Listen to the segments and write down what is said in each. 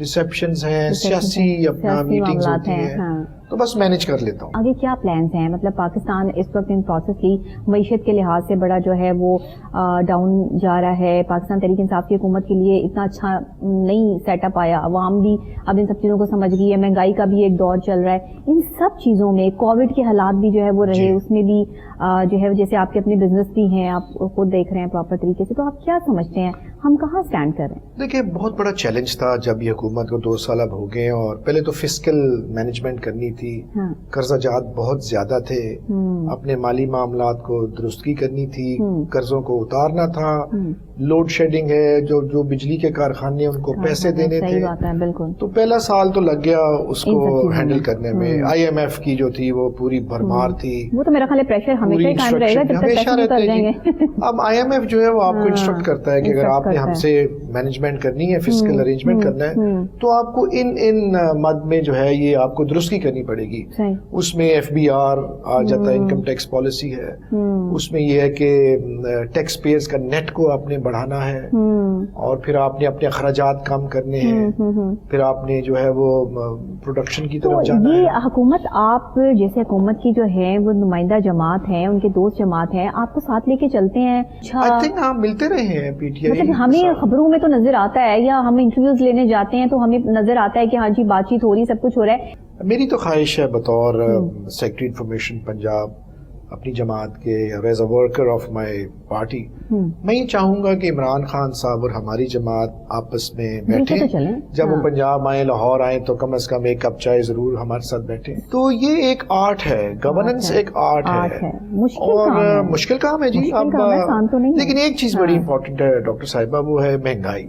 ریسیپشنز ہیں, سیاسی اپنا میٹنگز ہوتی ہیں, تو بس مینج کر لیتا ہوں. آگے کیا پلانز ہیں؟ مطلب پاکستان اس وقت ان پروسیسلی معیشت کے لحاظ سے بڑا جو ہے وہ ڈاؤن جا رہا ہے. پاکستان تحریک انصاف کی حکومت کے لیے اتنا اچھا نہیں سیٹ اپ آیا, عوام بھی اب ان سب چیزوں کو سمجھ گئی ہے, مہنگائی کا بھی ایک دور چل رہا ہے. ان سب چیزوں میں کووڈ کے حالات بھی جو ہے وہ رہے, اس میں بھی جو ہے جیسے آپ کے اپنے بزنس بھی ہیں, آپ خود دیکھ رہے ہیں پراپر طریقے سے, تو آپ کیا سمجھتے ہیں ہم کہاں اسٹینڈ کر رہے ہیں؟ دیکھیں, بہت بڑا چیلنج تھا جب یہ حکومت کو 2 سال اب ہو گئے, اور پہلے تو فسکل مینجمنٹ کرنی تھی, قرضہ جات بہت زیادہ تھے, اپنے مالی معاملات کو درستگی کرنی تھی, قرضوں کو اتارنا تھا, لوڈ شیڈنگ ہے, جو بجلی کے کارخانے ان کو پیسے دینے تھے, تو پہلا سال تو لگ گیا اس کو ہینڈل کرنے میں. IMF کی جو تھی وہ پوری بھرمار تھی, وہ تو میرا خیال ہے پریشر ہمیشہ رہتا ہے. اب IMF جو ہے وہ آپ کو انسٹرکٹ کرتا ہے کہ اگر آپ نے ہم سے مینجمنٹ کرنی ہے, فسکل ارینجمنٹ کرنا ہے, تو آپ کو ان مد میں جو ہے یہ آپ کو درستگی کرنی پڑے گی. اس میں FBR آ جاتا ہے, انکم ٹیکس پالیسی ہے, اس میں یہ ہے کہ ٹیکس پیئرز کا نیٹ کو آپ نے بڑھانا ہے, اور پھر آپ نے اپنے اخراجات کم کرنے ہیں, پھر آپ نے جو ہے وہ پروڈکشن کی طرف جانا ہے. یہ حکومت, آپ جیسے حکومت کی جو ہے وہ نمائندہ جماعت ہیں, ان کے دوست جماعت ہیں, آپ کو ساتھ لے کے چلتے ہیں. آئی تھنک آپ ملتے رہے ہیں PTI, مطلب ہمیں خبروں میں تو نظر آتا ہے, یا ہم انٹرویوز لینے جاتے ہیں تو ہمیں نظر آتا ہے کہ ہاں جی بات چیت ہو رہی, سب کچھ ہو رہا ہے. میری تو خواہش ہے بطور سیکرٹری انفارمیشن پنجاب اپنی جماعت کے, as a worker of my party, میں یہ چاہوں گا کہ عمران خان صاحب اور ہماری جماعت آپس میں بیٹھیں. جب وہ پنجاب آئیں, لاہور آئیں, تو کم از کم ایک کپ چائے ضرور ہمارے ساتھ بیٹھیں. تو یہ ایک آرٹ ہے, گورننس ایک آرٹ ہے, اور مشکل کام ہے جی. اب لیکن ایک چیز بڑی امپورٹنٹ ہے ڈاکٹر صاحبہ, وہ ہے مہنگائی.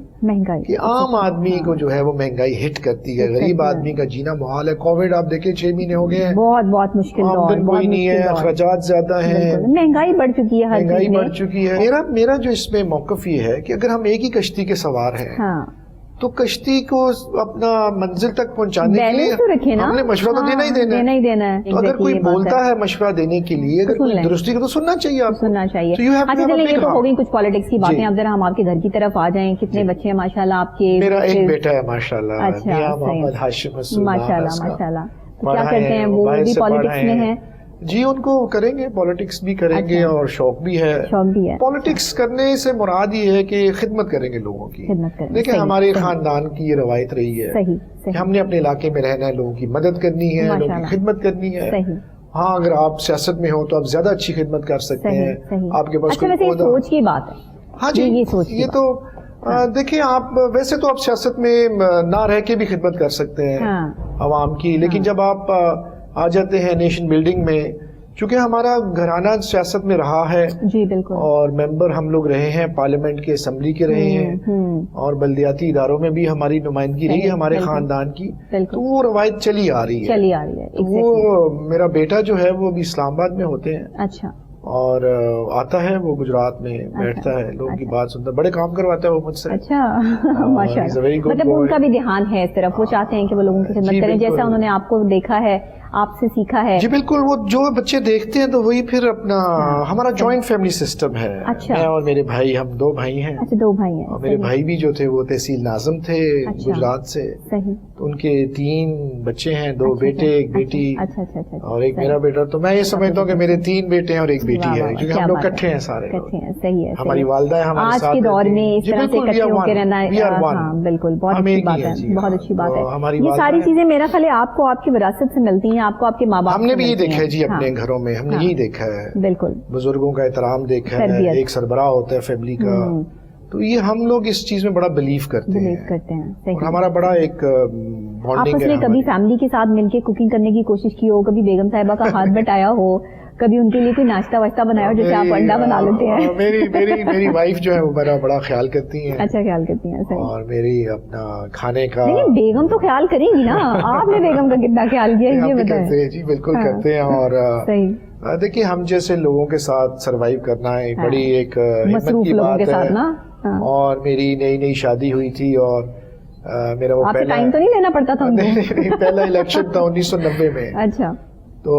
کہ عام آدمی کو جو ہے وہ مہنگائی ہٹ کرتی ہے, غریب آدمی کا جینا محال ہے. کووڈ آپ دیکھیں 6 مہینے ہو گئے ہیں, بہت مشکل دور, آمدن کوئی نہیں ہے, اخراجات زیادہ ہیں, مہنگائی بڑھ چکی ہے, مہنگائی بڑھ چکی ہے. میرا جو اس میں موقف یہ ہے کہ اگر ہم ایک ہی کشتی کے سوار ہیں, تو کشتی کو اپنا منزل تک پہنچانے کے لیے ہم نے مشورہ تو دینا ہی دینا ہے. تو اگر کوئی بولتا ہے مشورہ دینے کے لیے, اگر کوئی درستی کو, تو سننا چاہیے آپ کو. یہ تو ہو گئی کچھ پالیٹکس کی باتیں. اب ذرا ہم آپ کے گھر کی طرف آ جائیں. کتنے بچے ہیں ماشاءاللہ آپ کے؟ میرا ایک بیٹا ہے ماشاءاللہ, میاں محمد ہاشم مسعود, ماشاءاللہ. کیا کرتے ہیں وہ بھی پالیٹکس میں ہیں؟ جی, ان کو کریں گے, پالیٹکس بھی کریں گے, اور شوق بھی ہے. پالیٹکس کرنے سے مراد یہ ہے کہ خدمت کریں گے لوگوں کی. دیکھیں, ہمارے خاندان کی یہ روایت رہی ہے کہ ہم نے اپنے علاقے میں رہنا ہے, لوگوں کی مدد کرنی ہے, لوگوں کی خدمت کرنی ہے. ہاں, اگر آپ سیاست میں ہو تو آپ زیادہ اچھی خدمت کر سکتے ہیں. آپ کے پاس سوچ کی بات ہے. ہاں جی, یہ تو دیکھیں, آپ ویسے تو آپ سیاست میں نہ رہ کے بھی خدمت کر سکتے ہیں عوام کی, لیکن جب آپ آ جاتے ہیں نیشن بلڈنگ میں, چونکہ ہمارا گھرانہ سیاست میں رہا ہے, جی بالکل, اور ممبر ہم لوگ رہے ہیں, پارلیمنٹ کے, اسمبلی کے رہے ہیں, اور بلدیاتی اداروں میں بھی ہماری نمائندگی رہی ہے ہمارے خاندان کی, تو وہ روایت چلی آ رہی ہے. وہ میرا بیٹا جو ہے وہ بھی اسلام آباد میں ہوتے ہیں. اچھا. اور آتا ہے وہ گجرات میں بیٹھتا ہے, لوگوں کی بات سنتا ہے, بڑے کام کرواتا ہے وہ مجھ سے. اچھا, ماشاءاللہ. مطلب ان کا بھی دھیان ہے اس طرف, وہ چاہتے ہیں کہ وہ لوگوں کی خدمت کریں, جیسا انہوں نے آپ کو دیکھا ہے, آپ سے سیکھا ہے. جی بالکل, وہ جو بچے دیکھتے ہیں تو وہی پھر اپنا, ہمارا جوائنٹ فیملی سسٹم ہے. میں اور میرے بھائی, ہم 2 بھائی ہیں. اچھا, 2 بھائی ہیں. اور میرے بھائی بھی جو تھے وہ تحصیل ناظم تھے گجرات سے. تو ان کے 3 بچے ہیں, 2 بیٹے, 1 بیٹی, اور ایک میرا بیٹا. تو میں یہ سمجھتا ہوں کہ میرے 3 بیٹے ہیں اور 1 بیٹی ہے, کیونکہ ہم لوگ اکٹھے ہیں سارے. صحیح ہے. ہماری والدہ ہے ہمارے ساتھ. آج کے دور میں اس طرح سے اکٹھے ہو کے رہنا, بالکل بہت اچھی بات ہے, بہت اچھی بات ہے. یہ ساری چیزیں میرا خیال ہے آپ کو آپ کی وراثت سے ملتی ہیں, آپ کو آپ کے ماں باپ. ہم نے بھی یہ دیکھا ہے جی اپنے گھروں میں, ہم نے یہی دیکھا ہے, بالکل, بزرگوں کا احترام دیکھا ہے, ایک سربراہ ہوتا ہے فیملی کا. تو یہ ہم لوگ اس چیز میں بڑا بلیو کرتے ہیں, اور ہمارا بڑا ایک بانڈنگ ہے. آپ نے کبھی فیملی کے ساتھ مل کے کوکنگ کرنے کی کوشش کی ہو, کبھی بیگم صاحبہ کا ہاتھ بٹایا ہو, کبھی ان کے لیے کوئی ناشتہ واشتہ بنایا ہو جیسے آپ انڈا بنا لیتے ہیں؟ میری وائف جو ہے وہ بڑا خیال کرتی ہیں. اچھا, خیال کرتی ہیں. اور میری اپنا کھانے کا, بیگم تو خیال کریں گی نا, آپ نے بیگم کا کتنا خیال کیا یہ بتائیں. جی بالکل کرتے ہیں. اور دیکھیے, ہم جیسے لوگوں کے ساتھ سروائیو کرنا ہے بڑی ایک ہمت کی بات ہے. اور میری نئی شادی ہوئی تھی, اور میرا وہ پہلا ٹائم تو نہیں لینا پڑتا تھا, پہلا الیکشن تھا 1990 میں. اچھا. تو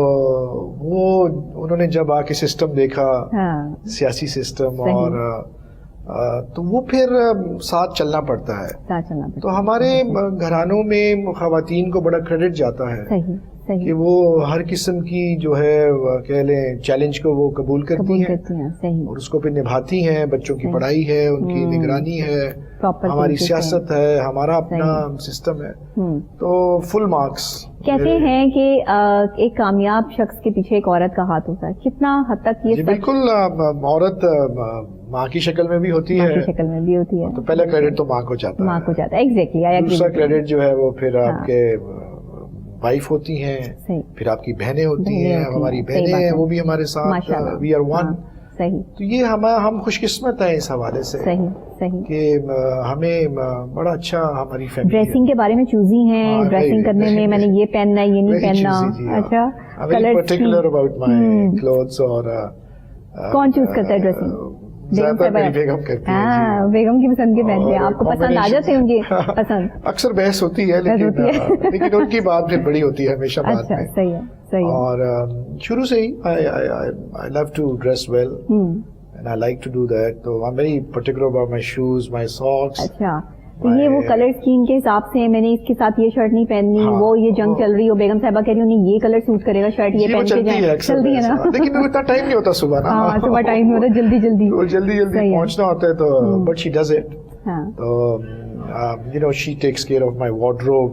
وہ انہوں نے جب آ کے سسٹم دیکھا, سیاسی سسٹم, اور تو وہ پھر ساتھ چلنا پڑتا ہے. تو ہمارے گھرانوں میں خواتین کو بڑا کریڈٹ جاتا ہے کہ وہ ہر قسم کی جو ہے کہہ لیں چیلنج کو وہ قبول کرتی ہیں اور اس کو پھر نبھاتی ہیں. بچوں کی پڑھائی ہے, ان کی نگرانی ہے, ہماری سیاست ہے, ہمارا اپنا سسٹم ہے, تو فل مارکس. کہتے ہیں کہ ایک کامیاب شخص کے پیچھے ایک عورت کا ہاتھ ہوتا ہے. کتنا حد تک یہ بالکل عورت ماں کی شکل میں بھی ہوتی ہے, تو پہلا کریڈٹ تو ماں کو جاتا ہے. ایگزیکٹلی. دوسرا کریڈٹ جو ہے وہ پھر آپ کے وائف ہوتی ہیں, پھر آپ کی بہنیں ہوتی ہیں, ہماری بہنیں ہیں وہ بھی ہمارے ساتھ, وی آر ون. تو یہ ہم خوش قسمت ہیں اس حوالے سے کہ ہمیں بڑا اچھا ہماری فیملی. ڈریسنگ کے بارے میں چوزی ہیں, ڈریسنگ کرنے میں میں نے یہ پہننا ہے, یہ نہیں پہننا. اچھا, پرٹیکولر اباؤٹ مائی کلوتھس. اور کون چوز کرتا ہے ڈریسنگ؟ بیگم کرتی ہے. بیگم کی پسند کے پہنتے ہیں. آپ کو پسند آ جاتے ہیں ان کی پسند؟ اکثر بحث ہوتی ہے لیکن ان کی بات پھر بڑی ہوتی ہے ہمیشہ بات میں. صحیح ہے. اور شروع سے ہی I love to dress well and I like to do that. So I'm very particular about my shoes, my socks. اچھا, تو یہ وہ کلر اسکیم کے حساب سے میں نے اس کے ساتھ یہ شرٹ نہیں پہننی, وہ یہ جنگ چل رہی ہو, بیگم صاحبہ کہہ رہی ہوں نہیں یہ کلر سوٹ کرے گا شرٹ, یہ پہن کے جائیں. چلتی ہے نا, لیکن اتنا ٹائم نہیں ہوتا صبح نا. ہاں, صبح ٹائم نہیں ہوتا, جلدی پہنچنا ہوتا ہے. تو بٹ شی ڈز اٹ. تو you know she takes care of my wardrobe.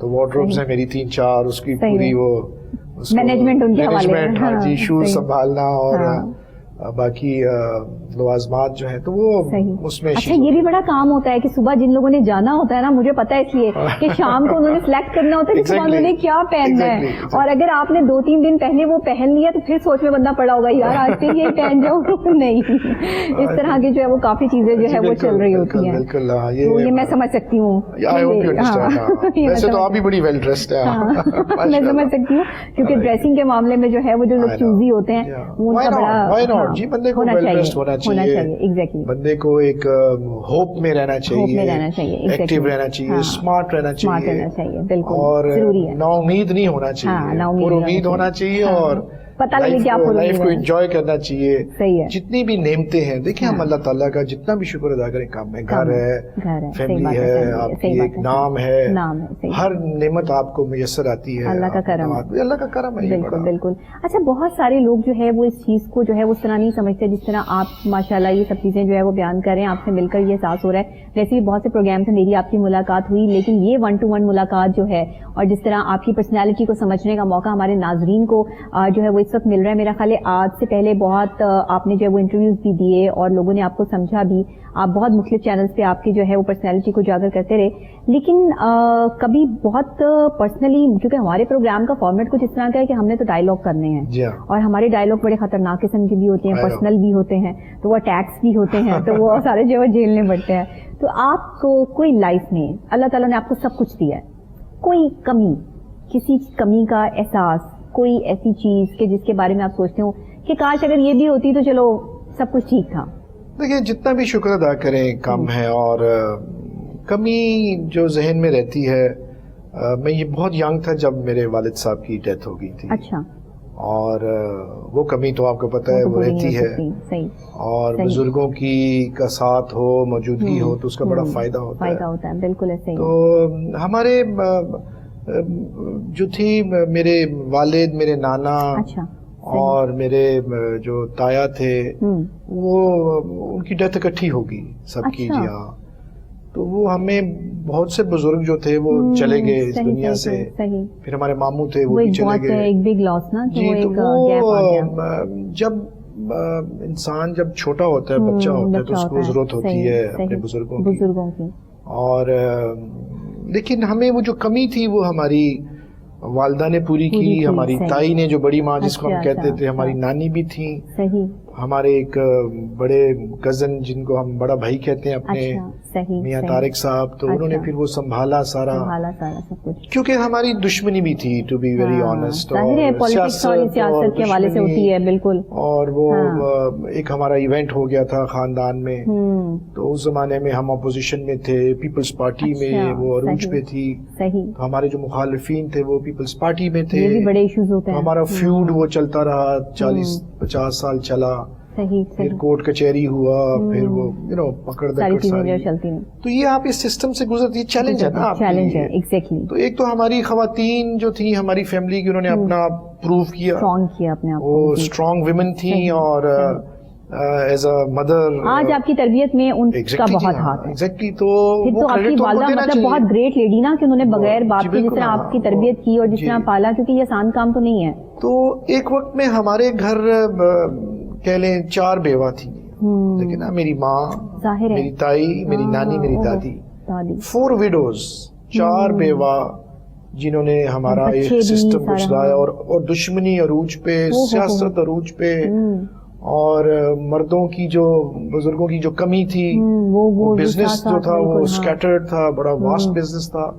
تو وارڈروبس ہیں میری 3-4, اس کی پوری وہ مینجمنٹ ان کے حوالے میں. ہاں جی, شوز سنبھالنا اور باقی لوازمات جو ہیں تو وہ اس میں. اچھا, یہ بھی بڑا کام ہوتا ہے کہ صبح جن لوگوں نے جانا ہوتا ہے نا, مجھے پتا ہے اس لیے کہ شام کو انہوں نے سلیکٹ کرنا ہوتا ہے کہ صبح انہوں نے کیا پہننا ہے. اور اگر آپ نے 2-3 دن پہلے وہ پہن لیا تو پھر سوچ میں بندہ پڑا ہوگا یار آج سے یہ پہن جاؤ. نہیں, اس طرح کی جو ہے وہ کافی چیزیں جو ہے وہ چل رہی ہوتی ہیں. بالکل, یہ میں سمجھ سکتی ہوں. ویسے تو آپ بھی بڑی ویل ڈریسڈ ہیں. میں سمجھ سکتی ہوں کیونکہ ڈریسنگ کے معاملے میں جو ہے وہ جو لوگ چوزی ہوتے ہیں ان کا بڑا جی, بندے کو ویل ڈریسڈ ہونا چاہیے, بندے کو ایک ہوپ میں رہنا چاہیے, ایکٹیو رہنا چاہیے, اسمارٹ رہنا چاہیے, اور نا امید نہیں ہونا چاہیے, پر امید ہونا چاہیے, اور پتہ لگے کہ آپ لائف کو انجوائے کرنا چاہیے. جتنی بھی نعمتیں ہیں دیکھیں, ہم اللہ تعالیٰ کا جتنا بھی شکر ادا کریں کام ہے, گھر ہے, فیملی ہے, آپ کی ایک نام ہے, ہر نعمت آپ کو میسر آتی ہے, اللہ کا کرم ہے. بالکل بالکل. اچھا, بہت سارے لوگ جو ہے وہ اس چیز کو جو ہے اس طرح نہیں سمجھتے جس طرح آپ ماشاءاللہ یہ سب چیزیں جو ہے وہ بیان کر رہے ہیں. آپ سے مل کر یہ احساس ہو رہا ہے. ویسے بھی بہت سے پروگرام سے میری آپ کی ملاقات ہوئی, لیکن یہ 1-to-1 ملاقات جو ہے اور جس طرح آپ کی پرسنالٹی کو سمجھنے کا موقع ہمارے ناظرین کو جو ہے وہ اس وقت مل رہا ہے. میرا خیال ہے آج سے پہلے بہت آپ نے جو ہے وہ انٹرویوز بھی دیے اور لوگوں نے آپ کو سمجھا بھی. آپ بہت مختلف چینلز پہ آپ کی جو ہے وہ پرسنالٹی کو اجاگر کرتے رہے, لیکن کبھی بہت پرسنلی, کیونکہ ہمارے پروگرام کا فارمیٹ کچھ اس طرح کا ہے کہ ہم نے تو ڈائیلاگ کرنے ہیں, اور ہمارے ڈائیلاگ بڑے خطرناک قسم کے بھی ہوتے ہیں, پرسنل بھی ہوتے ہیں, تو وہ اٹیکس بھی ہوتے ہیں, تو وہ سارے جو ہے جھیلنے پڑتے ہیں. تو آپ کو کوئی لائف میں اللہ تعالیٰ نے آپ کو سب کچھ دیا ہے, کوئی کمی, کسی کمی کا احساس, کوئی ایسی چیز کہ جس کے بارے میں آپ سوچتے ہو کہ کاش اگر یہ بھی ہوتی تو چلو سب کچھ ٹھیک تھا؟ دیکھیں, جتنا بھی شکر ادا کریں کم ہے, اور کمی جو ذہن میں رہتی ہے, میں یہ بہت ینگ تھا جب میرے والد صاحب کی ڈیتھ ہو گئی تھی. اچھا. اور وہ کمی تو آپ کو پتہ ہے وہ رہتی ہے, اور بزرگوں کی کا ساتھ ہو, موجودگی ہو, تو اس کا بڑا فائدہ ہوتا ہے. بالکل ایسے. تو ہمارے جو تھی میرے والد, میرے نانا, اور میرے جو تایا تھے, وہ ان کی ڈیتھ اکٹھی ہوگی سب کی. جی ہاں. تو وہ ہمیں بہت سے بزرگ جو تھے وہ چلے گئے اس دنیا سے. پھر ہمارے ماموں تھے وہ بھی چلے گئے. ایک بگ لاس نا. جی, تو وہ جب انسان جب چھوٹا ہوتا ہے, بچہ ہوتا ہے, تو اس کو ضرورت ہوتی ہے اپنے بزرگوں کی. اور لیکن ہمیں وہ جو کمی تھی وہ ہماری والدہ نے پوری کی, ہماری تائی نے, جو بڑی ماں جس کو ہم کہتے تھے, ہماری نانی بھی تھیں, ہمارے ایک بڑے کزن جن کو ہم بڑا بھائی کہتے ہیں اپنے, میاں طارق صاحب, تو انہوں نے پھر وہ سنبھالا سارا, کیونکہ ہماری دشمنی بھی تھی, ٹو بی ویری آنیسٹ, سیاست کے حوالے سے ہوتی ہے. بالکل. اور وہ ایک ہمارا ایونٹ ہو گیا تھا خاندان میں, تو اس زمانے میں ہم اپوزیشن میں تھے, پیپلز پارٹی میں وہ عروج پہ تھی, ہمارے جو مخالفین تھے وہ پیپلز پارٹی میں تھے. بڑے ایشوز ہوتے ہیں. ہمارا فیوڈ وہ چلتا رہا, 40-50 سال چلا. پھر کورٹ کچہری ہوا, پھر وہ پکڑ دکڑ ساری, تو یہ آپ اس سسٹم سے گزرتی, چیلنج ہے نا, چیلنج ہے ایگزیکٹلی. تو ایک تو ہماری خواتین جو تھیں ہماری فیملی کی, انہوں نے اپنا پروو کیا, اسٹرانگ کیا اپنے آپ, وہ اسٹرانگ ویمن تھیں, اور ایز اے مدر آج آپ کی تربیت میں ان کا بہت ہاتھ ہے. ایگزیکٹلی, تو آپ کی والدہ مطلب بہت گریٹ لیڈی نا, کہ انہوں نے بغیر باپ کے جس طرح آپ کی تربیت کی اور جس طرح پالا, کیونکہ یہ آسان کام تو نہیں ہے. تو ایک وقت میں ہمارے گھر کہہ لیں 4 بیوہ تھیں, لیکن نا میری ماں, میری تائی, میری نانی, میری دادی, 4 ویڈوز, 4 بیوہ جنہوں نے ہمارا ایک سسٹم کو چلایا, اور دشمنی عروج پہ, سیاست عروج پہ, اور مردوں کی جو بزرگوں کی جو کمی تھی, وہ بزنس جو تھا وہ اسکیٹرڈ تھا, بڑا واسٹ بزنس تھا.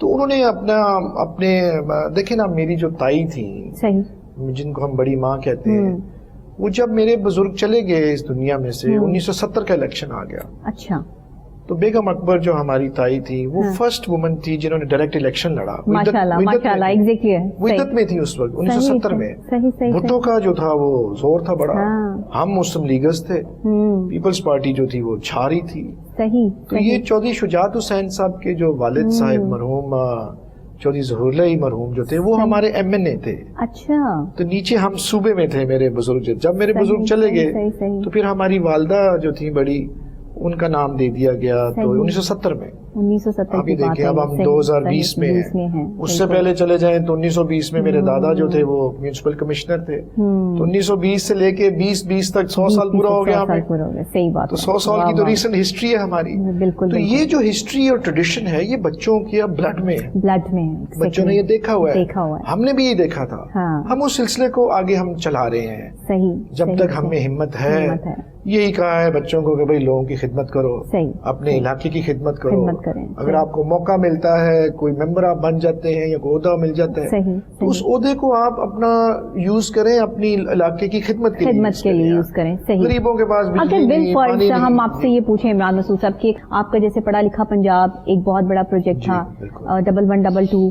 تو انہوں نے اپنے دیکھیں نا, میری جو تائی تھی جن کو ہم بڑی ماں کہتے ہیں, وہ جب میرے بزرگ چلے گئے اس دنیا میں سے, 1970 کا الیکشن آ گیا. اچھا. تو بیگم اکبر جو ہماری تائی تھی, وہ فرسٹ وومن تھی جنہوں نے ڈائریکٹ الیکشن لڑا. وحدت میں تھی اس وقت 1970 میں. بھٹو کا جو تھا وہ زور تھا بڑا, ہم مسلم لیگرز تھے, پیپلز پارٹی جو تھی وہ چھاری تھی. تو یہ چودھری شجاعت حسین صاحب کے جو والد صاحب مرحوم چودھری ظہور اللہ مرحوم جو تھے, وہ ہمارے MNA تھے. اچھا. تو نیچے ہم صوبے میں تھے میرے بزرگ. جب میرے بزرگ چلے گئے تو پھر ہماری والدہ جو تھی بڑی, ان کا نام دے دیا گیا. تو 1970 میں, 1970 ابھی دیکھیں اب ہم 2020 میں ہیں, اس سے پہلے چلے جائیں تو 1920 میں میرے دادا جو تھے وہ میونسپل کمشنر تھے. تو 1920 سے لے کے 2020 تک 100 سال پورا ہو گیا ہمیں. صحیح بات. تو 100 سال کی تو ریسنٹ ہسٹری ہے ہماری. بالکل. تو یہ جو ہسٹری اور ٹریڈیشن ہے, یہ بچوں کے بلڈ میں ہے, بچوں نے یہ دیکھا ہوا ہے, ہم نے بھی یہ دیکھا تھا. ہم اس سلسلے کو آگے ہم چلا رہے ہیں. جب تک ہم میں ہمت ہے, یہی کہا ہے بچوں کو کہ بھائی لوگوں کی خدمت کرو, اپنے علاقے کی خدمت کرو. اگر آپ کو موقع ملتا ہے, کوئی ممبر آپ بن جاتے ہیں یا کوئی عہدہ مل جاتا ہے, تو اس عہدے کو آپ اپنا یوز کریں, اپنی علاقے کی خدمت کے لیے یوز کریں. غریبوں کے پاس بجلی نہیں, پانی نہیں. ہم آپ سے یہ پوچھیں عمران مسعود صاحب کہ آپ کا جیسے پڑھا لکھا پنجاب ایک بہت بڑا پروجیکٹ تھا, 1122,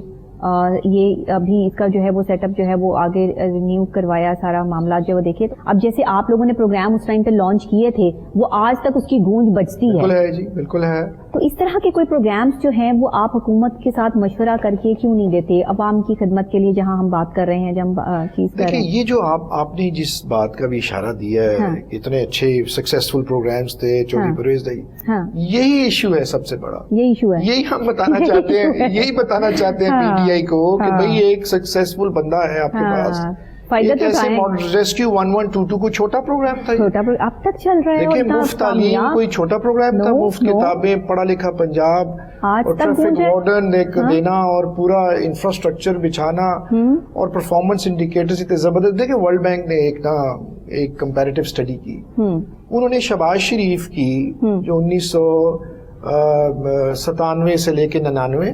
یہ ابھی اس کا جو ہے وہ سیٹ اپ جو ہے وہ آگے رینیو کروایا, سارا معاملات جو وہ دیکھے. اب جیسے آپ لوگوں نے پروگرام اس ٹائم پہ لانچ کیے تھے, وہ آج تک اس کی گونج بجتی ہے. بالکل ہے جی, بالکل ہے. تو اس طرح کے کوئی پروگرامز جو ہیں وہ آپ حکومت کے ساتھ مشورہ کر کے کیوں نہیں دیتے عوام کی خدمت کے لیے, جہاں ہم بات کر رہے ہیں, جب ہم چیز کر رہے ہیں. یہ جو آپ نے جس بات کا بھی اشارہ دیا ہے, اتنے اچھے سکسیسفل پروگرامز تھے چودھری پرویز بھائی, یہی ایشو ہے سب سے بڑا. یہی ایشو ہے, یہی ہم بتانا چاہتے ہیں, یہی بتانا چاہتے ہیں PTI کو کہ بھائی ایک سکسیسفل بندہ ہے آپ کے پاس. ریسکیو 1122 کوئی چھوٹا پروگرام تھا, اب تک چل رہا ہے. دیکھیں مفت تعلیم کوئی چھوٹا پروگرام تھا, مفت کتابیں, پڑھا لکھا پنجاب, اور ٹریفک وارڈن دینا, اور پورا انفراسٹرکچر بچھانا, اور پرفارمنس انڈیکیٹرز اتنے زبردست. دیکھیں ورلڈ بینک نے ایک کمپیریٹیو اسٹڈی کی, انہوں نے شہباز شریف کی جو 1997 سے لے کے 99,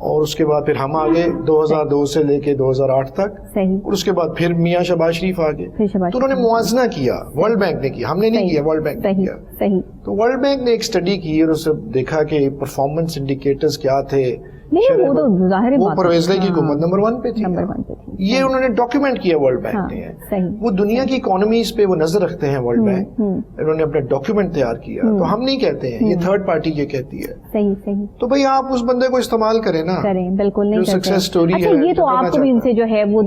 اور اس کے بعد پھر ہم آگے 2002 سے لے کے 2008 تک, اور اس کے بعد پھر میاں شہباز شریف آگے. تو انہوں نے موازنہ کیا, ورلڈ بینک نے کیا, ہم نے نہیں کیا, ورلڈ بینک نے کیا. تو ورلڈ بینک نے ایک اسٹڈی کی اور اسے دیکھا کہ پرفارمنس انڈیکیٹرز کیا تھے. وہ پرویز کی حکومت نمبر 1 پہ تھی. یہ انہوں نے ڈاکیومنٹ کیا ورلڈ بینک نے. وہ دنیا کی اکانومیز پہ وہ نظر رکھتے ہیں ورلڈ بینک, انہوں نے اپنا ڈاکیومنٹ تیار کیا. تو ہم نہیں کہتے ہیں, یہ تھرڈ پارٹی یہ کہتی ہے. تو بھئی آپ اس بندے کو استعمال کریں نا, بالکل نہیں سکسیس اسٹوری ہے. یہ تو آپ کو بھی ان سے جو ہے وہ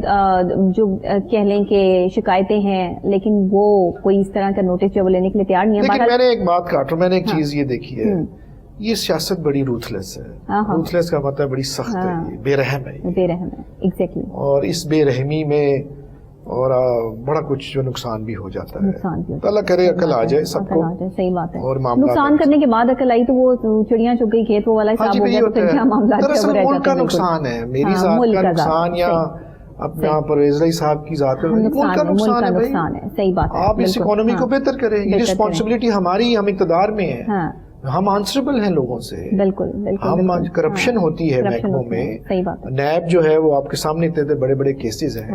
جو کہہ لیں کہ شکایتیں ہیں, لیکن وہ کوئی اس طرح کا نوٹس جو وہ لینے کے لیے تیار نہیں ہے. لیکن میں نے ایک بات کاٹ رہا ہوں, میں نے ایک چیز یہ دیکھی ہے, یہ سیاست بڑی روتھلیس ہے. روتھلیس کا مطلب بڑی سخت ہے, یہ بے رحم ہے. بے رحم ہے, ایگزیکٹلی. اور اس بے رحمی میں اور بڑا کچھ جو نقصان بھی ہو جاتا ہے. اللہ کرے عقل آ جائے سب کو. صحیح بات ہے. اور نقصان کرنے کے بعد عقل آئی تو وہ چڑیاں چگ گئی کھیت والا حساب ہو گیا, تو پھر کیا معاملات رہ جاتے ہیں. ملک کا نقصان ہے, میری ذات کا نقصان یا اپنا پرویز بھائی صاحب کی ذات کا ملک کا نقصان ہے. صحیح بات ہے. آپ اس اکانومی کو بہتر کریں, یہ رسپانسبلٹی ہماری, ہم اقتدار میں ہیں, ہم آنسریبل ہیں لوگوں سے. بالکل ہم کرپشن ہوتی ہے محکموں میں. نیب جو ہے وہ آپ کے سامنے اتنے بڑے بڑے کیسز ہیں,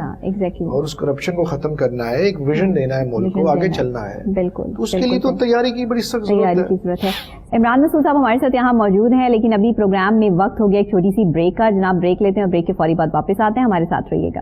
اور اس کرپشن کو ختم کرنا ہے, ایک ویژن دینا ہے ملک کو, آگے چلنا ہے. بالکل, اس کے لیے تو تیاری کی بڑی سخت ضرورت ہے. عمران مسعود صاحب ہمارے ساتھ یہاں موجود ہیں, لیکن ابھی پروگرام میں وقت ہو گیا ایک چھوٹی سی بریک کا. جناب بریک لیتے ہیں, اور بریک کے فوری بعد واپس آتے ہیں. ہمارے ساتھ رہیے گا.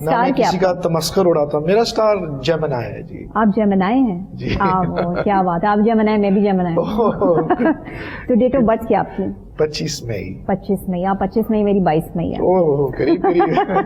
نہ میں کسی کا تمسخر اڑاتا ہوں. میرا اسٹار جیمنائی ہے جی. آپ جیمنائی ہیں جی؟ کیا بات ہے, آپ جیمنائی, میں بھی جیمنائی. تو ڈیٹ آف برتھ کیا آپ کی؟ 25 مئی. 25 مئی. آپ 25 مئی, میری 22 مئی ہے. قریب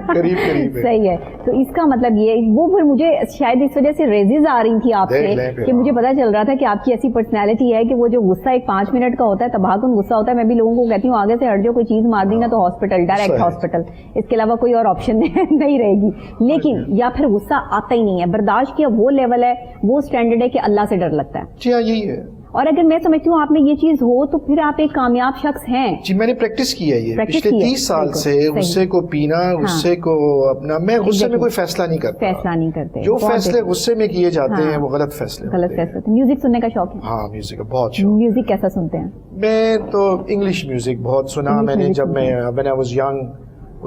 قریب. صحیح ہے. تو اس کا مطلب یہ, وہ پھر مجھے شاید اس وجہ سے ریزز آ رہی تھی آپ سے کہ مجھے پتا چل رہا تھا کہ آپ کی ایسی پرسنالٹی ہے کہ وہ جو غصہ ایک 5 منٹ کا ہوتا ہے, تباہکن غصہ ہوتا ہے. میں بھی لوگوں کو کہتی ہوں آگے سے ہٹ جو, کوئی چیز مار دی نا تو ہاسپٹل, ڈائریکٹ ہاسپٹل, اس کے علاوہ کوئی اور آپشن نہیں رہے گی. لیکن یا پھر غصہ آتا ہی نہیں ہے, برداشت کیا وہ لیول ہے, وہ اسٹینڈرڈ ہے کہ اللہ سے ڈر لگتا ہے. جی ہاں, یہی ہے. اور اگر میں سمجھتی ہوں آپ میں یہ چیز ہو تو پھر آپ ایک کامیاب شخص ہیں. جی میں نے پریکٹس کی ہے یہ پچھلے 30 سال سے. غصے کو پینا, غصے کو اپنا, میں غصے میں کوئی فیصلہ نہیں کرتا. جو فیصلے غصے میں کیے جاتے ہیں وہ غلط فیصلے ہوتے ہیں. میوزک سننے کا شوق ہے؟ ہاں میوزک کا بہت شوق. میوزک کیسا سنتے ہیں؟ میں تو انگلش میوزک بہت سنا میں نے جب میں when I was young.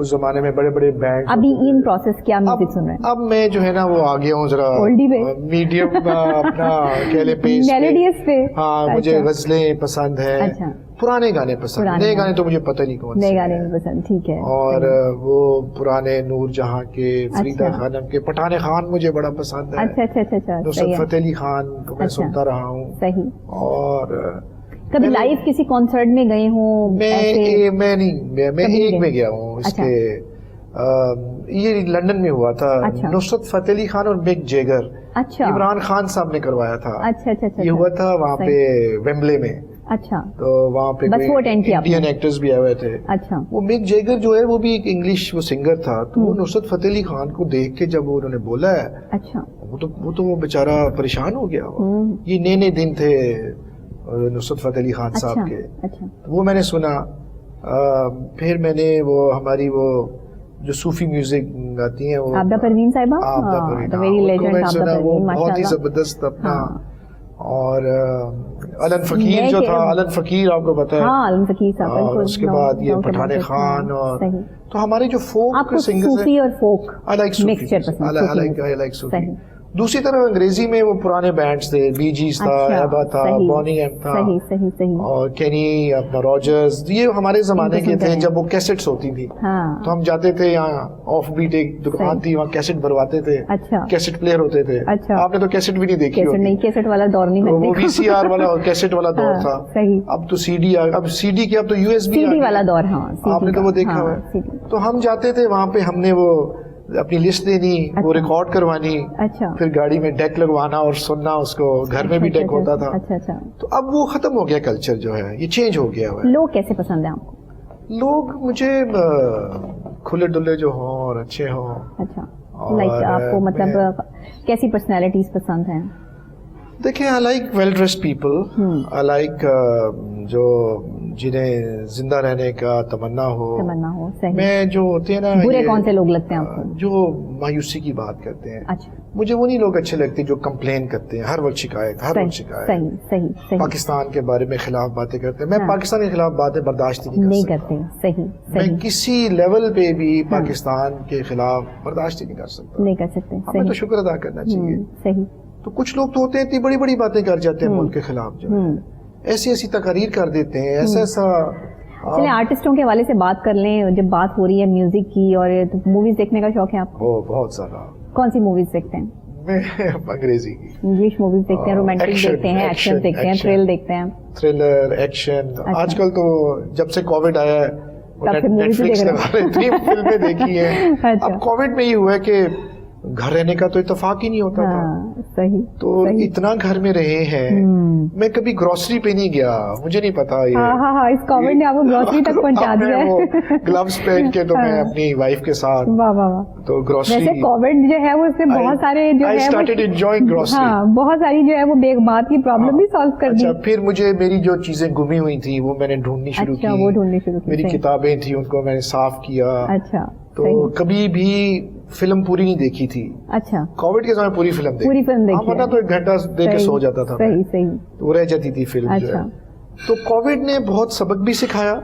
اس زمانے میں بڑے بڑے بینڈ. ابھی ان پروسیس کیا میوزک سن رہے ہیں؟ اب میں جو ہے نا وہ آ گیا ہوں ذرا میڈیم اپنا کہہ لیں پیس پہ. ہاں مجھے غزلیں پسند ہیں, پرانے گانے پسند, نئے گانے تو مجھے پتہ نہیں کون سے. نئے گانے پسند, ٹھیک ہے. اور وہ پرانے نور جہاں کے, فریدہ خانم کے, پٹھان خان مجھے بڑا پسند ہے. اچھا. نصرت فتح علی خان کو میں سنتا رہا ہوں. صحیح. اور کبھی لائیو کسی کانسرٹ میں گئے ہوں؟ میں ایک میں گیا ہوں. اس کے یہ لندن میں ہوا تھا. نصرت فتح علی خان اور مک جیگر, عمران خان صاحب نے کروایا تھا. یہ ہوا تھا وہاں پہ ویمبلے میں. اچھا. تو وہاں پہ انڈین ایکٹرز بھی آئے ہوئے تھے. اچھا. وہ مک جیگر جو ہے وہ بھی ایک انگلش وہ سنگر تھا. تو وہ نصرت فتح علی خان کو دیکھ کے جب انہوں نے بولا ہے, اچھا, وہ تو وہ بیچارہ پریشان ہو گیا. یہ نئے دن تھے نصرت فتح علی خان صاحب کے. وہ میں نے سنا. پھر میں نے وہ ہماری وہ جو صوفی میوزک گاتی ہیں, وہ عابدہ پروین صاحبہ, وہ بہت ہی زبردست اپنا. اور علن فقیر جو تھا, علن فقیر آپ کو پتا ہے. ہاں علن فقیر صاحب. اور اس کے بعد یہ پٹھان خان. اور تو ہمارے جو فوک سنگرز ہیں, صوفی اور فوک مکسچر پسند. I like صوفی. دوسری طرف انگریزی میں وہ پرانے بینڈز تھے, بی جیز تھا, ایبا تھا, بونی ایم تھا, اور کینی, اپنا راجرز. یہ ہمارے زمانے کے تھے جب وہ کیسٹس ہوتی تھی. تو ہم جاتے تھے یہاں آف بیٹ ایک دکان تھی, وہاں کیسٹ بھرواتے تھے. کیسٹ پلیئر ہوتے تھے. آپ نے تو کیسٹ بھی نہیں دیکھی ہوگی. کیسٹ والا دور نہیں, وہ وی سی آر والا کیسٹ والا دور تھا. اب تو سی ڈی, اب سی ڈی کی, اب تو یو ایس بی والا دور. ہاں آپ نے تو وہ دیکھا ہوا ہے. تو ہم جاتے تھے وہاں پہ, ہم نے وہ اپنی لسٹ دینی, وہ ریکارڈ کروانی, پھر گاڑی میں ڈیک لگوانا اور سننا اس کو. گھر میں بھی ڈیک ہوتا تھا. تو اب وہ ختم ہو گیا کلچر جو ہے, یہ چینج ہو گیا ہوا ہے. لوگ کیسے پسند ہیں آپ کو؟ لوگ مجھے کھلے ڈلے جو ہوں اور اچھے ہوں. اچھا, لائک آپ کو مطلب کیسی پرسنالٹیز پسند ہیں؟ دیکھیں, I like well dressed people. I like جو جنہیں زندہ رہنے کا تمنا ہو. میں جو ہوتے ہیں نا, برے کون سے لوگ لگتے ہیں آپ کو؟ جو مایوسی کی بات کرتے ہیں. اچھا. مجھے وہ نہیں لوگ اچھے لگتے جو کمپلین کرتے ہیں, ہر وقت شکایت, ہر وقت شکایت. صحیح. پاکستان کے بارے میں خلاف باتیں کرتے ہیں. میں پاکستان کے خلاف باتیں برداشت نہیں کرتا. صحیح. میں کسی لیول پہ بھی پاکستان کے خلاف برداشت نہیں کر سکتا. ہمیں تو شکر ادا کرنا چاہیے. صحیح. تو کچھ لوگ تو ہوتے ہیں اتنی بڑی بڑی باتیں کر جاتے ہیں ملک کے خلاف, جو ایسی ایسی تقاریر کر دیتے ہیں, ایسا. چلیں آرٹسٹوں کے حوالے سے بات کر لیں. جب بات ہو رہی ہے میوزک کی, اور موویز دیکھنے کا شوق ہے آپ کو؟ بہت زیادہ. کون سی موویز دیکھتے ہیں؟ میں انگریزی کی, انگلش موویز دیکھتے ہیں, رومانٹک دیکھتے ہیں, ایکشن دیکھتے ہیں, تھرل دیکھتے ہیں. Thriller, action. آج کل تو جب سے کووڈ آیا ہے, نیٹ فلکس لگا رہے, اتنی فلمیں دیکھی ہیں. اب کووڈ میں یہ ہوا ہے کہ گھر رہنے کا تو اتفاق ہی نہیں ہوتا تھا. صحیح. تو اتنا گھر میں رہے ہیں. میں کبھی گروسری پہ نہیں گیا, مجھے نہیں پتا. ہاں اس کووڈ نے آپ کو گروسری تک پہنچا دیا ہے. گلوز پہن کے تو میں اپنی وائف کے ساتھ تو گروسری. ویسے کووڈ جو ہے وہ اس میں بہت سارے جو ہے I started enjoying grocery. ہاں بہت ساری جو ہے وہ بیگ بات کی پرابلم بھی سالو کر دی. اچھا, پھر مجھے میری جو چیزیں گمی ہوئی تھی وہ میں نے ڈھونڈنی شروع کی. وہ ڈھونڈنی شروع کی. میری کتابیں تھیں ان کو میں نے صاف کیا. اچھا. تو کبھی بھی فلم پوری نہیں دیکھی تھی. اچھا. کووڈ کے زمانے پوری فلم دیکھی. ورنہ تو 1 گھنٹہ دیکھ کے سو جاتا تھا. صحیح. تو رہ جاتی تھی فلم جو ہے. تو کووڈ نے بہت سبق بھی سکھایا,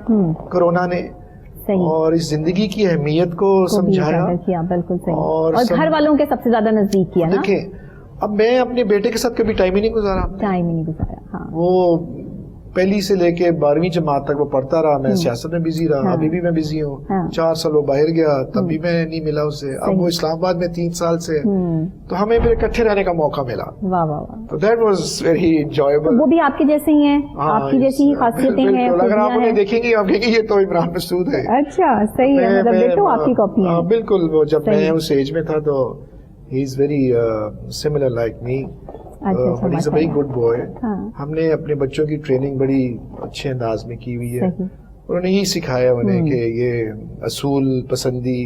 کرونا نے, اور اس زندگی کی اہمیت کو سمجھایا. بالکل صحیح. اور گھر والوں کے سب سے زیادہ نزدیک کیا. دیکھیں اب میں اپنے بیٹے کے ساتھ کبھی ٹائم ہی نہیں گزارا. ہاں. وہ پہلی سے لے کے 12ویں جماعت تک وہ پڑھتا رہا, میں سیاست میں بزی رہا, ابھی بھی میں بزی ہوں. 4 سال وہ باہر گیا, تب بھی میں نہیں ملا اسے. اب وہ اسلام آباد میں 3 سال سے, تو ہمیں پھر اکٹھے رہنے کا موقع ملا. تو دیٹ واز ویری انجوائبل. وہ بھی آپ کے جیسے ہی ہیں, آپ کی جیسی خاصیتیں ہیں. اگر آپ انہیں دیکھیں گے آپ کہیں گے یہ تو عمران مسعود ہے. اچھا, صحیح ہے, مطلب بیٹو آپ کی کاپی ہے. بالکل, وہ جب میں اس ایج میں تھا تو he is very similar like me. He's a very good boy. ہم نے اپنے بچوں کی ٹریننگ بڑی اچھے انداز میں کی ہوئی ہے. انہوں نے یہی سکھایا انہیں کہ یہ اصول پسندی,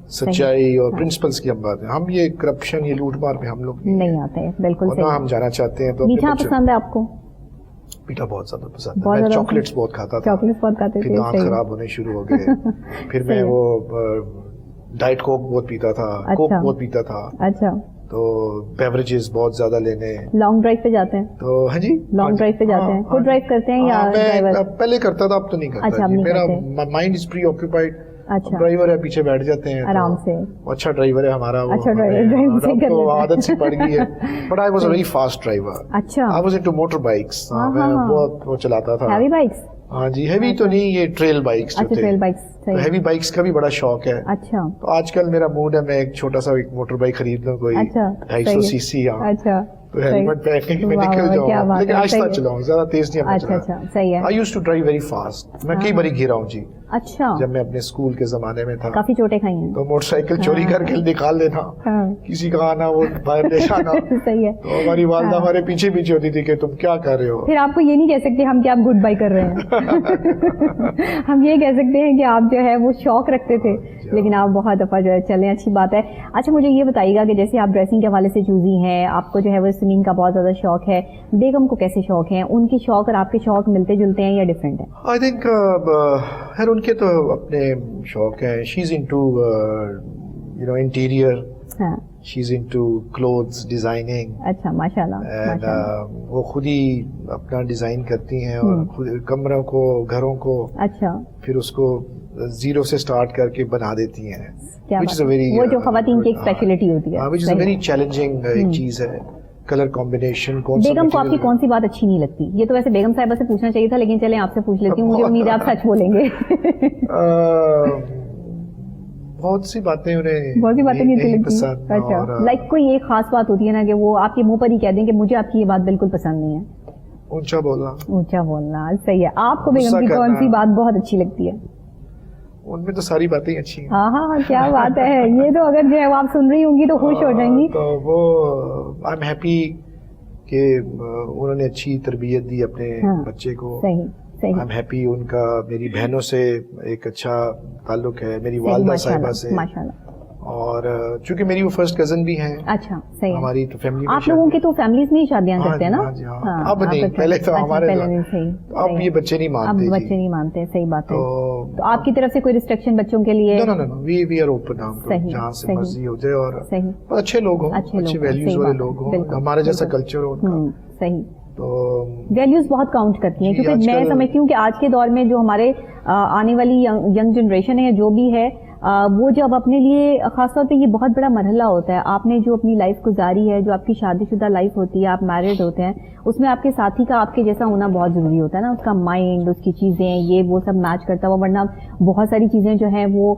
سچائی اور پرنسپلس کی ہم بات ہے. ہم یہ کرپشن, یہ لوٹ مار میں ہم لوگ نہیں آتے. بالکل صحیح. ہم جانا چاہتے ہیں. تو میٹھا پسند ہے آپ کو؟ میٹھا بہت زیادہ پسند ہے. میں چاکلیٹس بہت کھاتا تھا, پھر دانت خراب ہونے شروع ہو گئے. پھر میں وہ ڈائٹ کوک بہت پیتا تھا, کوک بہت پیتا تھا. اچھا. تو بیوریجز بہت زیادہ لینے. لانگ ڈرائیو پہ جاتے ہیں تو؟ ہاں جی, لانگ ڈرائیو پہ جاتے ہیں. خود ڈرائیو کرتے ہیں یا ڈرائیور؟ پہلے کرتا تھا, اب تو نہیں کرتا. میرا mind is preoccupied. Driver ہے, پیچھے بیٹھ جاتے ہیں آرام سے. اچھا ڈرائیور ہے ہمارا, وہ عادت سے پڑ گئی ہے. But I was a very fast driver. اچھا. I was into motor bikes. میں بہت وہ چلاتا تھا. Heavy bikes? ہاں جی, ہیوی تو نہیں, یہ ٹریل بائکس جو تھے. ہیوی بائکس کا بھی بڑا شوق ہے. اچھا. تو آج کل میرا موڈ ہے میں ایک چھوٹا سا ایک موٹر بائک خرید لوں, کوئی 250 cc. اچھا. تو ہیلمٹ پہن کے میں نکل جاؤں, لیکن آہستہ چلاؤں, زیادہ تیز نہیں چلاؤں. اچھا, صحیح ہے. I used to drive very fast. میں کئی باری گرا ہوں جی. اچھا. جب میں اپنے اسکول کے زمانے میں تھا کافی چوٹیں کھائی ہیں. تو موٹر سائیکل چوری کر کے نکال لینا, کسی کا آنا وہ باہر لے جانا. صحیح ہے. تو ہماری والدہ ہمارے پیچھے پیچھے ہوتی تھی کہ تم کیا کر رہے ہو. پھر آپ کو یہ نہیں کہہ سکتے ہم کہ آپ گڈ بائی کر رہے ہیں. ہم یہ کہہ سکتے ہیں کہ آپ جو ہے وہ شوق رکھتے تھے, لیکن آپ بہت دفعہ جو ہے چلیں, اچھی بات ہے. اچھا, مجھے یہ بتائیے گا کہ جیسے آپ ڈریسنگ کے حوالے سے چوزی ہیں, آپ کو جو ہے وہ سنگنگ کا بہت زیادہ شوق ہے, بیگم کو کیسے شوق ہیں؟ ان کے شوق اور آپ کے شوق ملتے جلتے ہیں یا ڈفرینٹ ہیں؟ آئی تھنک خیر ان کے تو اپنے شوق ہیں. She is into interior, she is into clothes designing. اچھا, ماشاء اللہ. وہ خود ہی اپنا ڈیزائن کرتی ہیں اور خود کمروں کو, گھروں کو. اچھا. پھر اس کو زیرو سے سٹارٹ کر کے بنا دیتی ہیں, وہ جو خواتین کی ایک اسپیشلٹی ہوتی ہے, which is a very challenging ایک چیز ہے. Colour combination. بیگم کو آپ کی کون سی بات اچھی نہیں لگتی؟ یہ تو ویسے بیگم صاحبہ سے پوچھنا چاہیے تھا, لیکن چلیں آپ سے پوچھ لیتی ہوں, مجھے امید ہے آپ سچ بولیں گے. بہت سی باتیں نہیں پسند. اچھا, لائک کوئی ایک خاص بات ہوتی ہے نا کہ وہ آپ کے منہ پر ہی کہہ دیں کہ مجھے آپ کی یہ بات بالکل پسند نہیں ہے. اونچا بولنا. صحیح ہے. آپ کو بیگم کی کون سی بات بہت اچھی لگتی ہے؟ ان میں تو ساری باتیں اچھی ہیں. ہاں ہاں, کیا بات ہے. یہ تو اگر جو ہے وہ آپ سن رہی ہوں گی تو خوش ہو جائیں گی. تو وہ آئی ایم ہیپی کہ انہوں نے اچھی تربیت دی اپنے بچے کو. صحیح. آئی ایم ہیپی ان کا میری بہنوں سے ایک اچھا تعلق ہے, میری والدہ صاحبہ سے. ماشاءاللہ. اور چونکہ میری وہ فرسٹ کزن بھی ہیں. اچھا, صحیح. ہماری تو فیملی میں, آپ لوگوں کی تو فیملیز میں ہی شادیاں کرتے ہیں نا. اب نہیں, پہلے تو ہمارے, اب یہ بچے نہیں مانتے. اب بچے نہیں مانتے. صحیح بات ہے. تو آپ کی طرف سے کوئی ریسٹرکشن بچوں کے لیے؟ وی آر اوپن, جہاں سے مرضی ہو جائے, اور اچھے لوگ ہوں, اچھے ویلیوز والے لوگ ہوں, ہمارے جیسا کلچر ہو ان کا. صحیح. تو ویلیوز بہت کاؤنٹ کرتی ہیں, کیونکہ میں سمجھتی ہوں کہ آج کے دور میں جو ہمارے آنے والی ینگ جنریشن ہے, جو بھی ہے, وہ جب اپنے لیے خاص طور پہ یہ بہت بڑا مرحلہ ہوتا ہے. آپ نے جو اپنی لائف گزاری ہے, جو آپ کی شادی شدہ لائف ہوتی ہے, آپ میرڈ ہوتے ہیں, اس میں آپ کے ساتھی کا آپ کے جیسا ہونا بہت ضروری ہوتا ہے نا. اس کا مائنڈ, اس کی چیزیں, یہ وہ سب میچ کرتا ہوا, ورنہ بہت ساری چیزیں جو ہیں وہ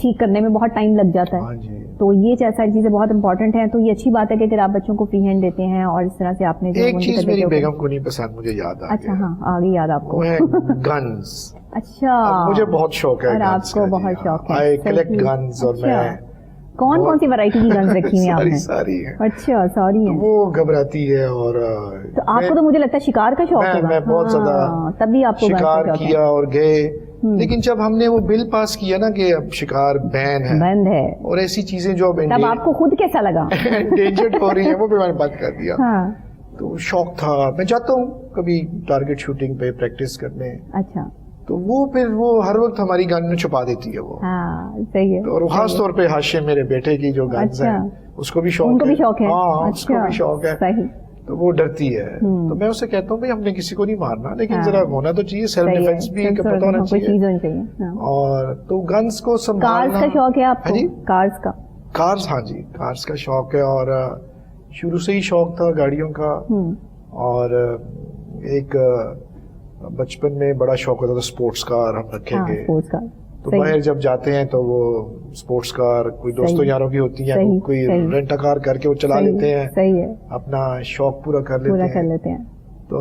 ٹھیک کرنے میں بہت ٹائم لگ جاتا ہے. تو یہ ساری چیزیں بہت امپورٹنٹ ہیں. تو یہ اچھی بات ہے کہ اگر آپ بچوں کو فری ہینڈ دیتے ہیں, اور اس طرح سے آپ نے جو ایک چیز میری بیگم کو نہیں پسند, مجھے یاد آ گیا. اچھا, ہاں, آ گئی یاد آپ کو. گنز. اچھا, مجھے بہت شوق ہے. آپ کو بہت شوق ہے. آئی کلیکٹ گنز, اور میں کون سی ورائٹی کی گنز رکھی ہیں آپ نے؟ ساری ہیں. اچھا, ساری ہیں. وہ گھبراتی ہے. اور تو آپ کو تو مجھے لگتا ہے شکار کا شوق ہے. میں بہت زیادہ تبھی آپ کو شکار کیا اور گئے, لیکن جب ہم نے وہ بل پاس کیا نا کہ اب شکار بند ہے, اور ایسی چیزیں جو اب تب آپ کو خود کیسا لگا انڈینجرڈ ہو رہی ہیں, وہ بھی میں نے بند کر دیا. تو شوق تھا, میں جاتا ہوں کبھی ٹارگٹ شوٹنگ پہ پریکٹس کرنے. اچھا. تو وہ پھر وہ ہر وقت ہماری گن میں چھپا دیتی ہے وہ. صحیح ہے. اور خاص طور پہ ہاشم میرے بیٹے کی جو گنز ہیں, اس کو بھی شوق ہے. ہاں, اس کو بھی شوق ہے. تو وہ ڈرتی ہے. تو میں اسے کہتا ہوں بھائی ہم نے کسی کو نہیں مارنا, لیکن ذرا ہونا تو چاہیے, سیلف ڈیفینس بھی پتہ ہونا چاہیے. اور تو گنز کو سنبھالنا. کارز کا شوق ہے آپ کو؟ کارز کا. کارز, ہاں جی, کارز کا شوق ہے, اور شروع سے ہی شوق تھا گاڑیوں کا. اور ایک بچپن میں بڑا شوق ہوتا تھا اسپورٹس کار ہم رکھیں گے, تو باہر جب جاتے ہیں تو وہ اسپورٹس کار کوئی دوستوں یاروں کی ہوتی ہیں, کوئی رینٹ کار کر کے وہ چلا لیتے ہیں, اپنا شوق پورا کر لیتے ہیں. تو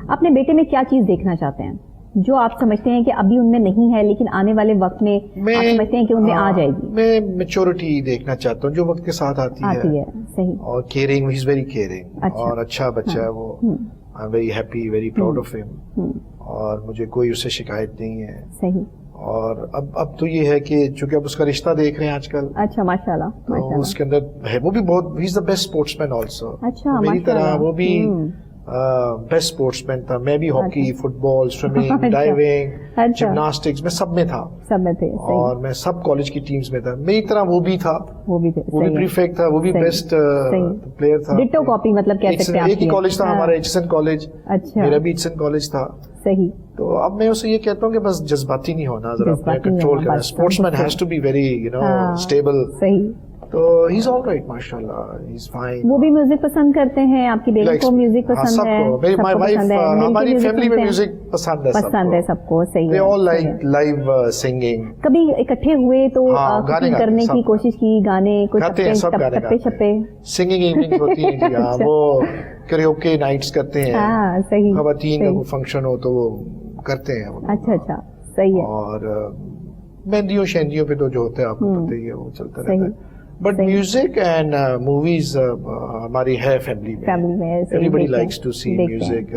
اپنے بیٹے میں کیا چیز دیکھنا چاہتے ہیں جو آپ سمجھتے ہیں کہ ابھی ان میں نہیں ہے لیکن آنے والے وقت میں آپ سمجھتے ہیں کہ ان میں آ جائے گی؟ میں میچورٹی دیکھنا چاہتا ہوں جو وقت کے ساتھ آتی ہے. صحیح. اور caring, he is very caring, اور اچھا بچہ ہے وہ. I am very happy, very proud of him, اور مجھے کوئی اس سے شکایت نہیں ہے. صحیح. اور اب تو یہ ہے کہ چونکہ اب اس کا رشتہ دیکھ رہے ہیں آج کل. اچھا, ماشاءاللہ. اس کے اندر ہے وہ بھی بہت, he is the best sportsman also. اچھا, میری طرح وہ بھی بیسٹ اسپورٹس مین تھا. میں بھی ہاکی, فٹ بال, سوئمنگ, ڈائیونگ, جمناسٹکس میں سب میں تھا, اور میں سب کالج کی ٹیمز میں تھا. میری طرح وہ بھی تھا, وہ بھی پریفیکٹ تھا, وہ بھی بیسٹ پلیئر تھا. ڈٹو کاپی مطلب کہہ سکتے ہیں. ایک ہی کالج تھا ہمارا, ایچسن کالج. میرا بھی ایچسن کالج تھا. صحیح. تو اب میں اسے یہ کہتا ہوں کہ بس جذباتی نہیں ہونا, ذرا اپنے کنٹرول کرنا. Sportsman has to be very stable. صحیح. تو ہی از آل رائٹ, ماشاءاللہ, ہی از فائن. وہ بھی میوزک پسند کرتے ہیں, آپ کی بیٹی کو میوزک پسند ہے, ہماری فیملی میں میوزک پسند ہے سب کو. صحیح. they all like live singing. کبھی اکٹھے ہوئے تو کرنے کی کوشش کی, گانے ٹپے شپے, سنگنگ ایوننگ ہوتی ہیں جی. ہاں, وہ کریوکے نائٹس کرتے ہیں. صحیح. خواتین کا کوئی فنکشن ہو تو وہ کرتے ہیں. اچھا, صحیح ہے. اور مہندیوں شہندیوں پہ تو جو ہوتا ہے آپ کو پتہ ہی ہے, وہ چلتا رہتا ہے. بٹ میوزک اینڈ موویز ہماری ہے فیملی میں. Every likes to see music,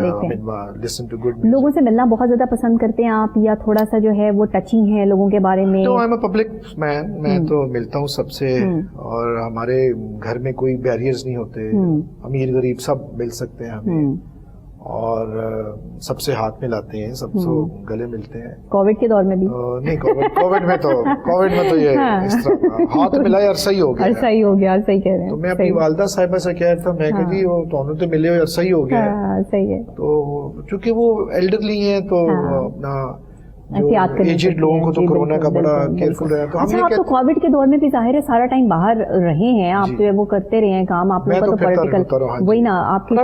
listen to good. لوگوں سے ملنا بہت زیادہ پسند کرتے ہیں آپ, یا تھوڑا سا جو ہے وہ ٹچی ہیں لوگوں کے بارے میں؟ تو آئی ایم اے پبلک مین, میں تو ملتا ہوں سب سے, اور ہمارے گھر میں کوئی بیریئرز نہیں ہوتے. امیر غریب سب مل سکتے ہیں ہمیں, اور سب سے ہاتھ ملاتے ہیں, سب سے گلے ملتے ہیں. کووڈ کے دور میں بھی نہیں, کووڈ میں تو یہ اس طرح ہاتھ ملائے عرصہ ہی ہو گیا. صحیح کہہ رہے ہیں. تو میں اپنی والدہ صاحبہ سے کہہ رہا تھا, میں کہ جی وہ دونوں تو ملے ہوئے عرصہ ہی ہو گیا. صحیح ہے. تو چونکہ وہ ایلڈرلی ہیں تو اپنا ایجڈ لوگوں کو تو کورونا کا بڑا کیئرفل رہا. تو ہم آپ تو کووڈ کے دور میں بھی ظاہر ہے سارا ٹائم باہر رہے ہیں, آپ جو ہے وہ کرتے رہے ہیں کام, آپ لوگوں کا تو پولیٹیکل وہی نا آپ کی.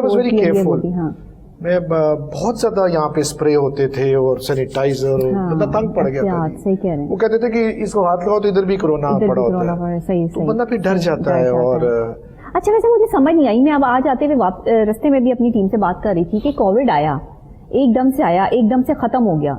میں بہت زیادہ یہاں پہ اسپرے ہوتے تھے اور سینیٹائزر, بندہ تنگ پڑ گیا تھا. وہ کہتے تھے کہ اس کو ہاتھ لگاؤ تو ادھر بھی کورونا پڑا ہوتا ہے, تو بندہ پھر ڈر جاتا ہے. اور اچھا, ویسے مجھے سمجھ نہیں آئی, میں اب آج آتے ہوئے رستے میں بھی اپنی ٹیم سے بات کر رہی تھی کہ کووڈ آیا, ایک دم سے آیا, ایک دم سے ختم ہو گیا,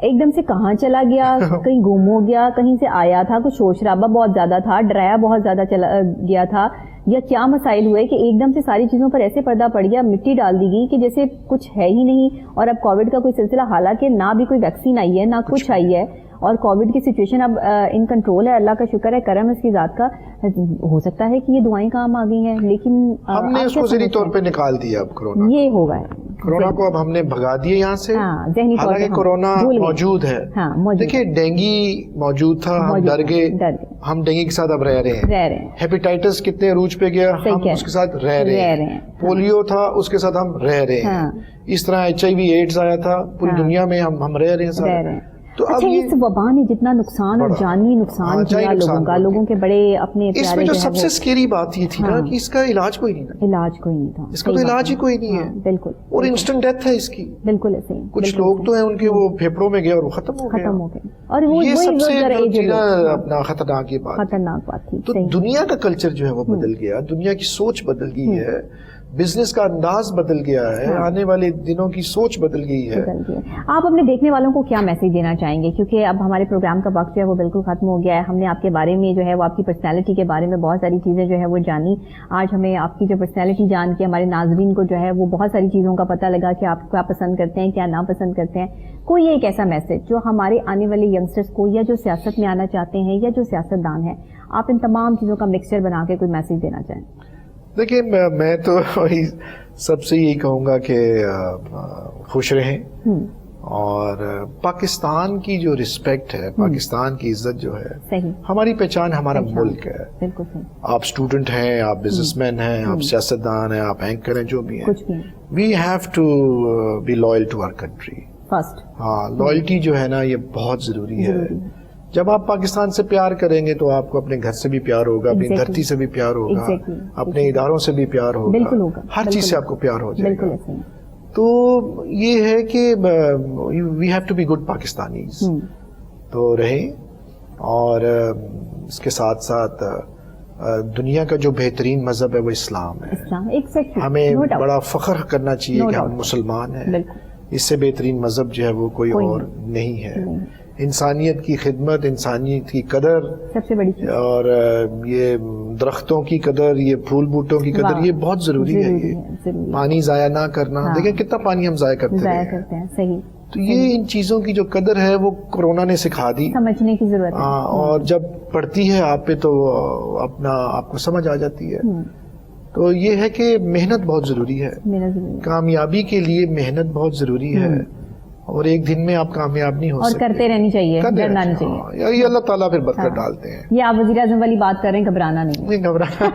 ایک دم سے کہاں چلا گیا, کہیں گم ہو گیا, کہیں سے آیا تھا, کچھ شور شرابہ بہت زیادہ تھا, ڈرایا بہت زیادہ چلا گیا تھا, یا کیا مسائل ہوئے کہ ایک دم سے ساری چیزوں پر ایسے پردہ پڑ گیا, مٹی ڈال دی گئی کہ جیسے کچھ ہے ہی نہیں. اور اب کووڈ کا کوئی سلسلہ, حالانکہ نہ بھی کوئی ویکسین آئی ہے, نہ کچھ آئی ہے, اور کووڈ کی سچویشن اب ان کنٹرول ہے, اللہ کا شکر ہے, کرم اس کی ذات کا. ہو سکتا ہے کہ یہ دعائیں کام آ گئی ہیں, لیکن ہم نے اس کو ذہنی طور پہ نکال دیا. اب کورونا یہ ہوگا, کورونا کو اب ہم نے بھگا دیا یہاں سے. حالانکہ کورونا موجود ہے. دیکھیے ڈینگی موجود تھا, ہم ڈر گئے, ہم ڈینگی کے ساتھ اب رہ رہے ہیں. ہیپیٹائٹس کتنے عروج پہ گیا, ہم اس کے ساتھ رہ رہے ہیں. پولیو تھا, اس کے ساتھ ہم رہ رہے ہیں. اس طرح HIV ایڈز آیا تھا, پوری دنیا میں ہم رہ رہے ہیں. تو اچھا, اس وبا نے جتنا نقصان اور جانی نقصان کیا لوگوں کا, لوگوں کے بڑے اپنے پیارے, اس میں جو سب سے سکیری بات یہ تھی نا کہ اس کا علاج کوئی نہیں تھا. اس کا تو علاج ہی کوئی نہیں ہے. بالکل. اور انسٹنٹ ڈیتھ ہے اس کی. بالکل ایسے ہی. کچھ لوگ تو ہیں ان کے وہ پھیپڑوں میں گئے اور وہ ختم ہو گئے. اور یہ سب سے اپنا خطرناک بات تھی. تو دنیا کا کلچر جو ہے وہ بدل گیا, دنیا کی سوچ بدل گئی ہے, بزنس کا انداز بدل گیا ہے, آنے والے دنوں کی سوچ بدل گئی ہے. آپ اپنے دیکھنے والوں کو کیا میسج دینا چاہیں گے, کیونکہ اب ہمارے پروگرام کا وقت جو ہے وہ بالکل ختم ہو گیا ہے. ہم نے آپ کے بارے میں جو ہے وہ آپ کی پرسنالٹی کے بارے میں بہت ساری چیزیں جو ہے وہ جانی. آج ہمیں آپ کی جو پرسنالٹی جان کے ہمارے ناظرین کو جو ہے وہ بہت ساری چیزوں کا پتہ لگا کہ آپ کیا پسند کرتے ہیں, کیا ناپسند کرتے ہیں. کوئی ایک ایسا میسج جو ہمارے آنے والے ینگسٹرز کو, یا جو سیاست میں آنا چاہتے ہیں, یا جو سیاستدان ہیں, آپ ان تمام چیزوں کا مکسچر بنا کے کوئی میسج دینا چاہیں. دیکھیے میں تو سب سے یہی کہوں گا کہ خوش رہیں, اور پاکستان کی جو رسپیکٹ ہے, پاکستان کی عزت جو ہے, ہماری پہچان ہمارا ملک ہے. آپ اسٹوڈنٹ ہیں, آپ بزنس مین ہیں, آپ سیاستدان ہیں, آپ اینکر ہیں, جو بھی ہیں, we have to be loyal to our country. ہاں, لوئلٹی جو ہے نا یہ بہت ضروری ہے. جب آپ پاکستان سے پیار کریں گے تو آپ کو اپنے گھر سے بھی پیار ہوگا, اپنی دھرتی سے بھی پیار ہوگا, اپنے اداروں سے بھی پیار ہوگا, ہر چیز سے آپ کو پیار ہو جائے گا. تو یہ ہے کہ we have to be good Pakistanis تو رہیں، اور اس کے ساتھ ساتھ دنیا کا جو بہترین مذہب ہے وہ اسلام ہے. ہمیں بڑا فخر کرنا چاہیے کہ ہم مسلمان ہیں. اس سے بہترین مذہب جو ہے وہ کوئی اور نہیں ہے. انسانیت کی خدمت، انسانیت کی قدر سب سے بڑی، اور یہ درختوں کی قدر، یہ پھول بوٹوں کی قدر، یہ بہت ضروری ہے. یہ پانی ضائع نہ کرنا، دیکھیں کتنا پانی ہم ضائع کرتے ہیں. صحیح. تو یہ ان چیزوں کی جو قدر ہے وہ کورونا نے سکھا دی، سمجھنے کی ضرورت ہے. اور جب پڑتی ہے آپ پہ تو آپ کو سمجھ آ جاتی ہے. تو یہ ہے کہ محنت بہت ضروری ہے. کامیابی کے لیے محنت بہت ضروری ہے، اور ایک دن میں آپ کامیاب نہیں ہو سکتے، اور کرتے رہنی چاہیے، ڈرنا نہیں چاہیے. یہ اللہ تعالیٰ پھر برکت ڈالتے ہیں. یہ آپ وزیر اعظم والی بات کر رہے ہیں، گھبرانا نہیں. گھبرانا.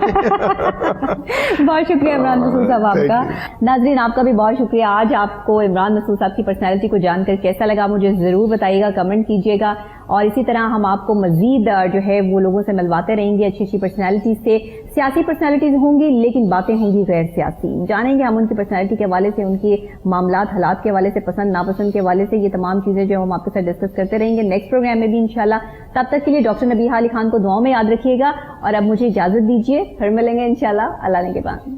بہت شکریہ عمران مسعود صاحب آپ کا. ناظرین آپ کا بھی بہت شکریہ. آج آپ کو عمران مسعود صاحب کی پرسنالٹی کو جان کر کیسا لگا مجھے ضرور بتائیے گا، کمنٹ کیجیے گا. اور اسی طرح ہم آپ کو مزید جو ہے وہ لوگوں سے ملواتے رہیں گے، اچھی اچھی پرسنالٹیز سے. سیاسی پرسنالٹیز ہوں گی لیکن باتیں ہوں گی غیر سیاسی. جانیں گے ہم ان کی پرسنالٹی کے حوالے سے، ان کے معاملات حالات کے حوالے سے، پسند ناپسند کے حوالے سے. یہ تمام چیزیں جو ہم آپ کے ساتھ ڈسکس کرتے رہیں گے نیکسٹ پروگرام میں بھی انشاءاللہ. تب تک کے لیے ڈاکٹر نبیہہ علی خان کو دعاؤں میں یاد رکھیے گا، اور اب مجھے اجازت دیجیے، پھر ملیں گے انشاءاللہ. اللہ نے کے بعد.